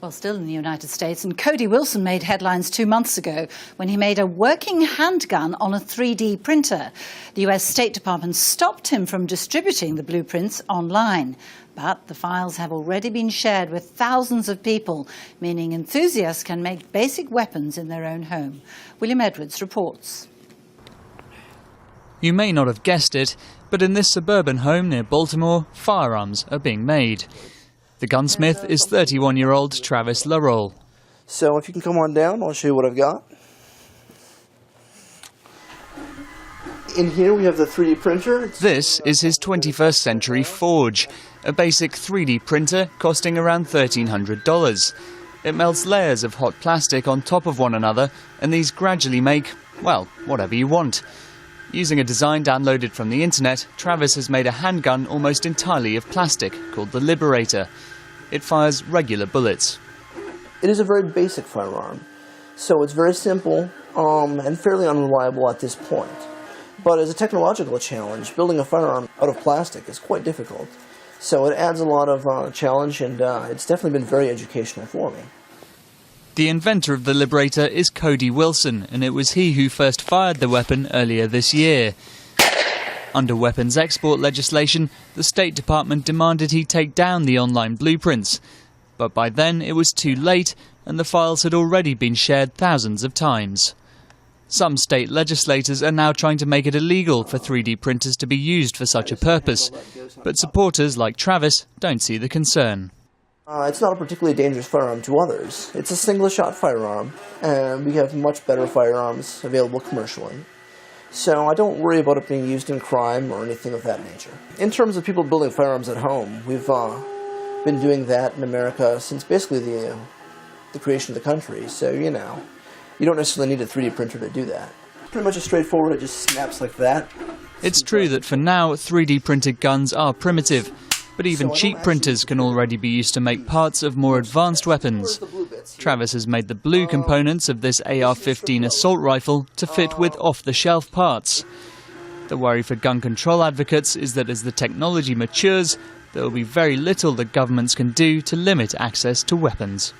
Well, still in the United States, and Cody Wilson made headlines 2 months ago when he made a working handgun on a 3D printer. The US State Department stopped him from distributing the blueprints online. But the files have already been shared with thousands of people, meaning enthusiasts can make basic weapons in their own home. William Edwards reports. You may not have guessed it, but in this suburban home near Baltimore, firearms are being made. The gunsmith is 31-year-old Travis Laroll. So if you can come on down, I'll show you what I've got. In here we have the 3D printer. This is his 21st century Forge, a basic 3D printer costing around $1,300. It melts layers of hot plastic on top of one another, and these gradually make, well, whatever you want. Using a design downloaded from the internet, Travis has made a handgun almost entirely of plastic called the Liberator. It fires regular bullets. It is a very basic firearm, so it's very simple and fairly unreliable at this point. But as a technological challenge, building a firearm out of plastic is quite difficult. So it adds a lot of challenge, and it's definitely been very educational for me. The inventor of the Liberator is Cody Wilson, and it was he who first fired the weapon earlier this year. Under weapons export legislation, the State Department demanded he take down the online blueprints. But by then it was too late, and the files had already been shared thousands of times. Some state legislators are now trying to make it illegal for 3D printers to be used for such a purpose, but supporters like Travis don't see the concern. It's not a particularly dangerous firearm to others. It's a single-shot firearm, and we have much better firearms available commercially. So I don't worry about it being used in crime or anything of that nature. In terms of people building firearms at home, we've been doing that in America since basically the creation of the country. So, you don't necessarily need a 3D printer to do that. Pretty much straightforward, it just snaps like that. It's true that for now, 3D printed guns are primitive. But even cheap printers can already be used to make parts of more advanced weapons. Travis has made the blue components of this AR-15 assault rifle to fit with off-the-shelf parts. The worry for gun control advocates is that as the technology matures, there will be very little that governments can do to limit access to weapons.